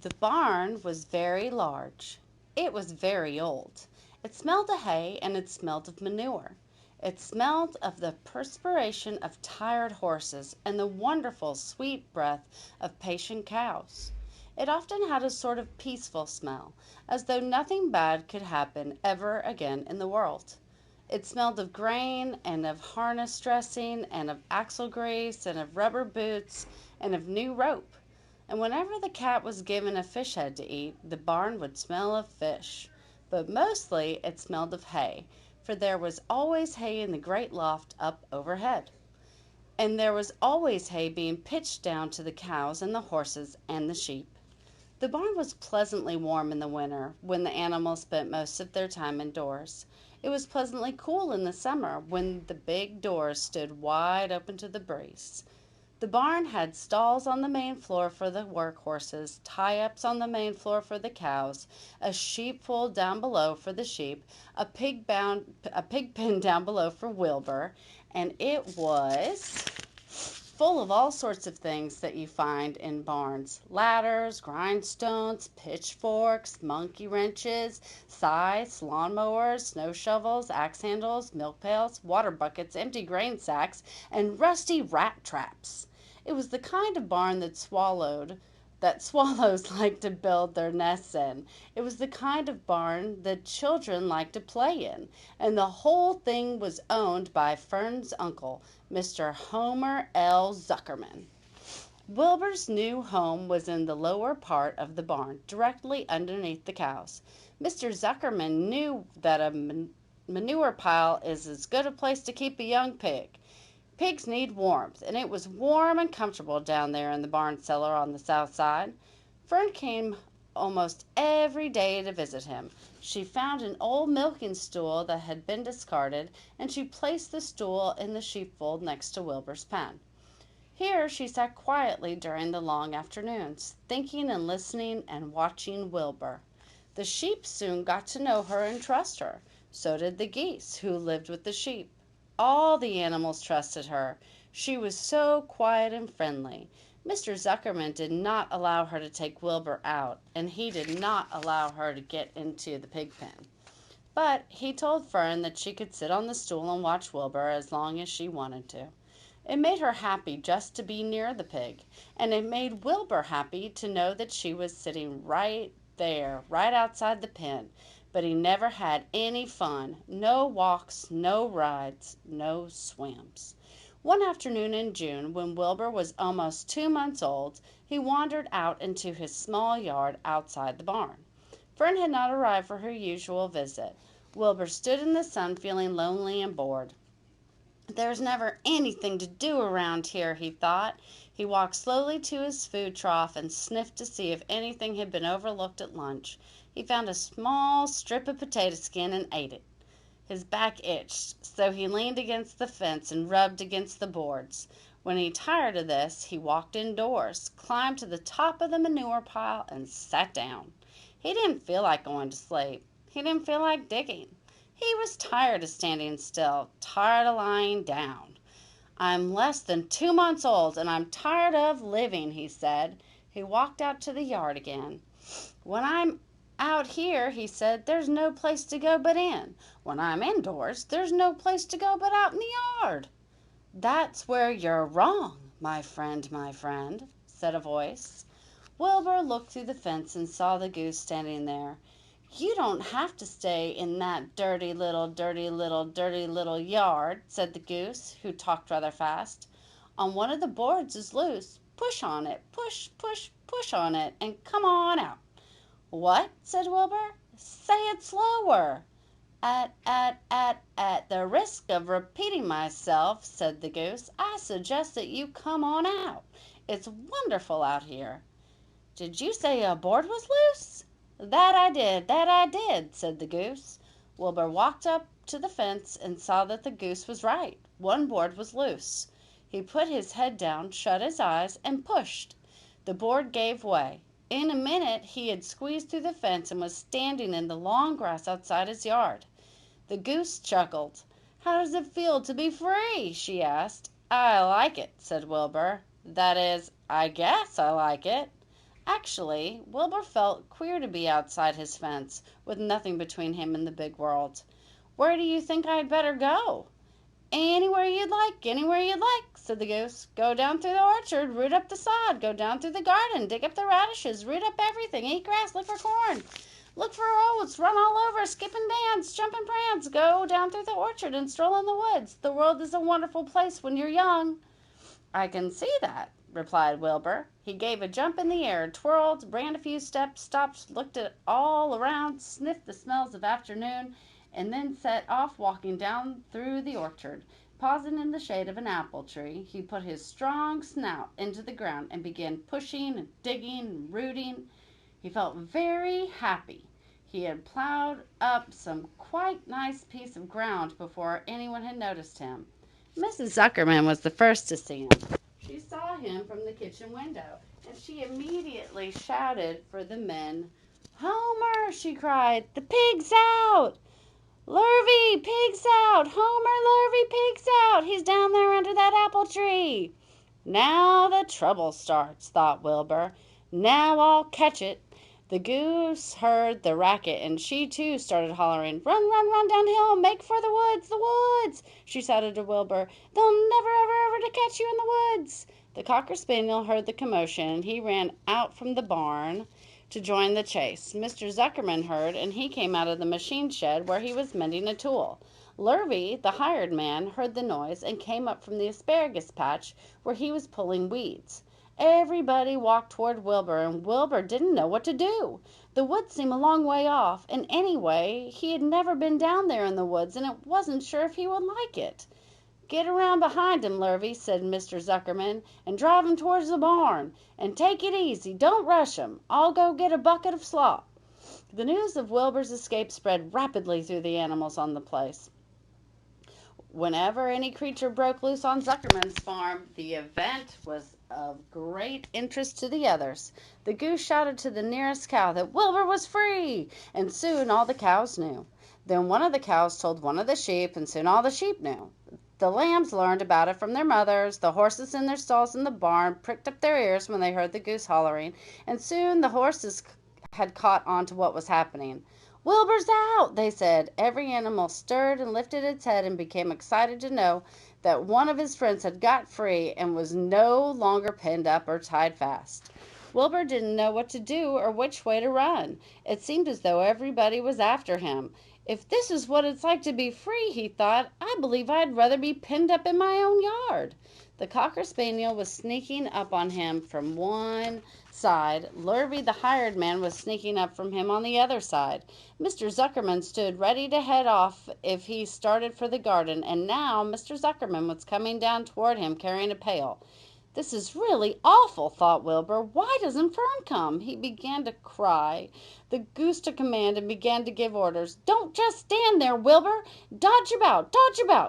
The barn was very large. It was very old. It smelled of hay and it smelled of manure. It smelled of the perspiration of tired horses and the wonderful sweet breath of patient cows. It often had a sort of peaceful smell, as though nothing bad could happen ever again in the world. It smelled of grain and of harness dressing and of axle grease and of rubber boots and of new rope. And whenever the cat was given a fish head to eat, the barn would smell of fish. But mostly it smelled of hay, for there was always hay in the great loft up overhead. And there was always hay being pitched down to the cows and the horses and the sheep. The barn was pleasantly warm in the winter, when the animals spent most of their time indoors. It was pleasantly cool in the summer, when the big doors stood wide open to the breeze. The barn had stalls on the main floor for the work horses, tie-ups on the main floor for the cows, a sheepfold down below for the sheep, a pig pen down below for Wilbur, and it was full of all sorts of things that you find in barns: ladders, grindstones, pitchforks, monkey wrenches, scythes, lawnmowers, snow shovels, axe handles, milk pails, water buckets, empty grain sacks, and rusty rat traps. It was the kind of barn that swallows like to build their nests in. It was the kind of barn that children like to play in, and the whole thing was owned by Fern's uncle, Mr. Homer L. Zuckerman. Wilbur's new home was in the lower part of the barn, directly underneath the cows. Mr. Zuckerman knew that a manure pile is as good a place to keep a young pig. Pigs need warmth, and it was warm and comfortable down there in the barn cellar on the south side. Fern came almost every day to visit him. She found an old milking stool that had been discarded, and she placed the stool in the sheepfold next to Wilbur's pen. Here she sat quietly during the long afternoons, thinking and listening and watching Wilbur. The sheep soon got to know her and trust her. So did the geese, who lived with the sheep. All the animals trusted her. She was so quiet and friendly. Mr. Zuckerman did not allow her to take Wilbur out, and he did not allow her to get into the pig pen. But he told Fern that she could sit on the stool and watch Wilbur as long as she wanted to. It made her happy just to be near the pig, and it made Wilbur happy to know that she was sitting right there, right outside the pen. But he never had any fun, no walks, no rides, no swims. One afternoon in June, when Wilbur was almost 2 months old, he wandered out into his small yard outside the barn. Fern had not arrived for her usual visit. Wilbur stood in the sun feeling lonely and bored. "There's never anything to do around here," he thought. He walked slowly to his food trough and sniffed to see if anything had been overlooked at lunch. He found a small strip of potato skin and ate it. His back itched, so he leaned against the fence and rubbed against the boards. When he tired of this, he walked indoors, climbed to the top of the manure pile, and sat down. He didn't feel like going to sleep. He didn't feel like digging. He was tired of standing still, tired of lying down. "I'm less than 2 months old, and I'm tired of living," he said. He walked out to the yard again. "When I'm out here," he said, "there's no place to go but in. When I'm indoors, there's no place to go but out in the yard." "That's where you're wrong, my friend," said a voice. Wilbur looked through the fence and saw the goose standing there. "You don't have to stay in that dirty little, dirty little, dirty little yard," said the goose, who talked rather fast. "On one of the boards is loose. Push on it, push, push, push on it, and come on out." "What?" said Wilbur. "Say it slower." At the risk of repeating myself," said the goose, "I suggest that you come on out. It's wonderful out here." "Did you say a board was loose?" That I did," said the goose. Wilbur walked up to the fence and saw that the goose was right. One board was loose. He put his head down, shut his eyes, and pushed. The board gave way. In a minute he had squeezed through the fence and was standing in the long grass outside his yard. The goose chuckled. "How does it feel to be free?" she asked. "I like it," said Wilbur. "That is, I guess I like it." Actually, Wilbur felt queer to be outside his fence, with nothing between him and the big world. "Where do you think I'd better go?" "Anywhere you'd like, anywhere you'd like," said the goose. "Go down through the orchard, root up the sod. Go down through the garden, dig up the radishes, root up everything, eat grass, look for corn. Look for oats, run all over, skip and dance, jump and prance. Go down through the orchard and stroll in the woods. The world is a wonderful place when you're young." "I can see that," replied Wilbur. He gave a jump in the air, twirled, ran a few steps, stopped, looked all around, sniffed the smells of afternoon, and then set off walking down through the orchard. Pausing in the shade of an apple tree, he put his strong snout into the ground and began pushing and digging and rooting. He felt very happy. He had plowed up some quite nice piece of ground before anyone had noticed him. Mrs. Zuckerman was the first to see him. She saw him from the kitchen window, and she immediately shouted for the men. "Homer!" she cried. "The pig's out! Lurvy, pig's out! Homer, Lurvy, pig's out! He's down there under that apple tree!" "Now the trouble starts," thought Wilbur. "Now I'll catch it." The goose heard the racket, and she too started hollering. "Run, run, run downhill! Make for the woods, the woods!" she shouted to Wilbur. "They'll never, ever, ever to catch you in the woods!" The cocker spaniel heard the commotion, and he ran out from the barn to join the chase. Mr. Zuckerman heard, and he came out of the machine shed where he was mending a tool. Lurvy, the hired man, heard the noise and came up from the asparagus patch where he was pulling weeds. Everybody walked toward Wilbur, and Wilbur didn't know what to do. The woods seemed a long way off, and anyway, he had never been down there in the woods, and it wasn't sure if he would like it. "Get around behind him, Lurvy," said Mr. Zuckerman, "and drive him towards the barn. And take it easy. Don't rush him. I'll go get a bucket of slop." The news of Wilbur's escape spread rapidly through the animals on the place. Whenever any creature broke loose on Zuckerman's farm, the event was of great interest to the others. The goose shouted to the nearest cow that Wilbur was free, and soon all the cows knew. Then one of the cows told one of the sheep, and soon all the sheep knew. The lambs learned about it from their mothers. The horses in their stalls in the barn pricked up their ears when they heard the goose hollering, and soon the horses had caught on to what was happening. "Wilbur's out!" they said. Every animal stirred and lifted its head and became excited to know that one of his friends had got free and was no longer pinned up or tied fast. Wilbur didn't know what to do or which way to run. It seemed as though everybody was after him. "If this is what it's like to be free," he thought, "I believe I'd rather be pinned up in my own yard." The cocker spaniel was sneaking up on him from one side. Lurvy, the hired man, was sneaking up from him on the other side. Mr. Zuckerman stood ready to head off if he started for the garden, and now Mr. Zuckerman was coming down toward him carrying a pail. "This is really awful," thought Wilbur. "Why doesn't Fern come?" He began to cry. The goose took command and began to give orders. "Don't just stand there, Wilbur! Dodge about!"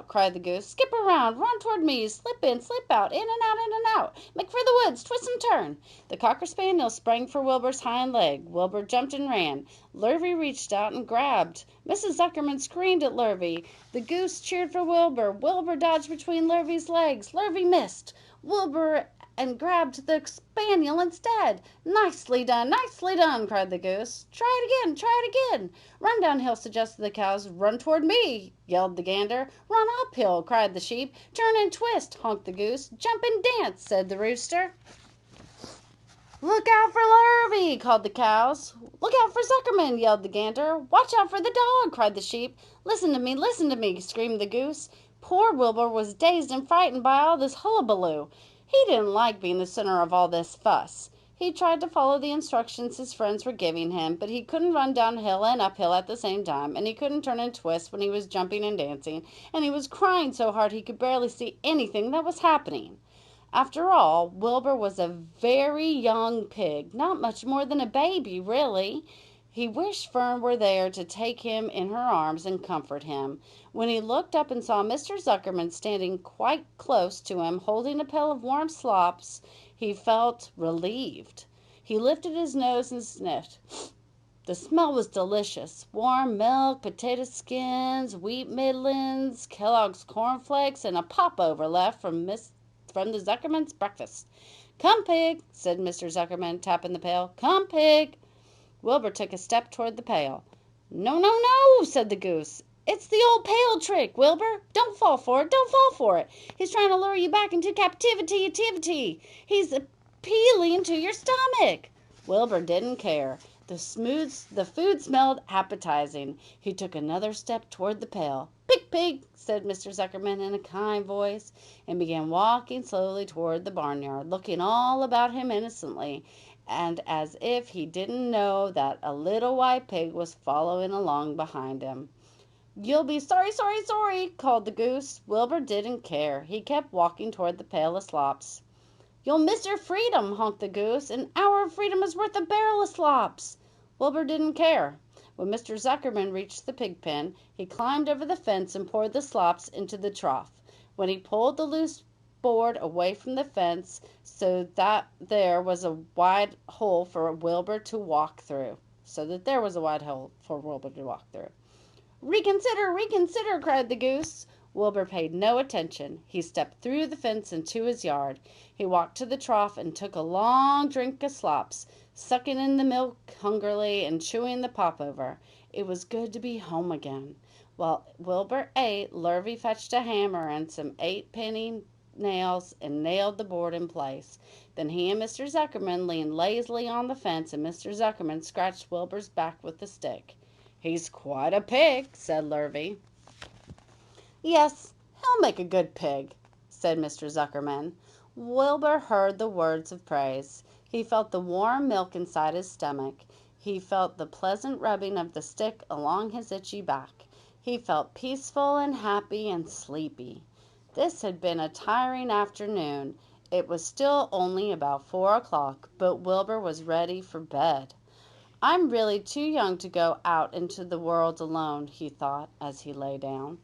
cried the goose. "Skip around, run toward me, slip in, slip out, in and out. Make for the woods, twist and turn." The cocker spaniel sprang for Wilbur's hind leg. Wilbur jumped and ran. Lurvy reached out and grabbed. Mrs. Zuckerman screamed at Lurvy. The goose cheered for Wilbur. Wilbur dodged between Lurvy's legs. Lurvy missed Wilbur and grabbed the spaniel instead. Nicely done, cried the goose. Try it again. Run downhill, suggested the cows. Run toward me, yelled the gander. Run uphill, cried the sheep. Turn and twist, honked the goose. Jump and dance, said the rooster. Look out for Lurvy, called the cows. Look out for Zuckerman, yelled the gander. Watch out for the dog, cried the sheep. Listen to me, screamed the goose. Poor Wilbur was dazed and frightened by all this hullabaloo. He didn't like being the center of all this fuss. He tried to follow the instructions his friends were giving him, but he couldn't run downhill and uphill at the same time, and he couldn't turn and twist when he was jumping and dancing, and he was crying so hard he could barely see anything that was happening. After all, Wilbur was a very young pig, not much more than a baby, really. He wished Fern were there to take him in her arms and comfort him. When he looked up and saw Mr. Zuckerman standing quite close to him, holding a pail of warm slops, he felt relieved. He lifted his nose and sniffed. The smell was delicious. Warm milk, potato skins, wheat middlings, Kellogg's cornflakes, and a popover left from the Zuckerman's breakfast. "Come, Pig," said Mr. Zuckerman, tapping the pail. "Come, Pig." Wilbur took a step toward the pail. "No, no, no," said the goose. "It's the old pail trick, Wilbur. Don't fall for it. Don't fall for it. He's trying to lure you back into captivity. He's appealing to your stomach." Wilbur didn't care. The food smelled appetizing. He took another step toward the pail. "Pig, Pig," said Mr. Zuckerman in a kind voice, and began walking slowly toward the barnyard, looking all about him innocently, and as if he didn't know that a little white pig was following along behind him. "You'll be sorry, sorry, sorry," called the goose. Wilbur didn't care. He kept walking toward the pail of slops. "You'll miss your freedom," honked the goose. "An hour of freedom is worth a barrel of slops." Wilbur didn't care. When Mr. Zuckerman reached the pig pen, he climbed over the fence and poured the slops into the trough. When he pulled the loose board away from the fence so that there was a wide hole for Wilbur to walk through. "Reconsider, reconsider," cried the goose. Wilbur paid no attention. He stepped through the fence into his yard. He walked to the trough and took a long drink of slops, sucking in the milk hungrily and chewing the popover. It was good to be home again. While Wilbur ate, Lurvy fetched a hammer and some 8-penny nails and nailed the board in place. Then he and Mr. Zuckerman leaned lazily on the fence, and Mr. Zuckerman scratched Wilbur's back with the stick. "He's quite a pig," said Lurvy. "Yes, he'll make a good pig," said Mr. Zuckerman. Wilbur heard the words of praise. He felt the warm milk inside his stomach. He felt the pleasant rubbing of the stick along his itchy back. He felt peaceful and happy and sleepy. This had been a tiring afternoon. It was still only about 4 o'clock, but Wilbur was ready for bed. "I'm really too young to go out into the world alone," he thought as he lay down.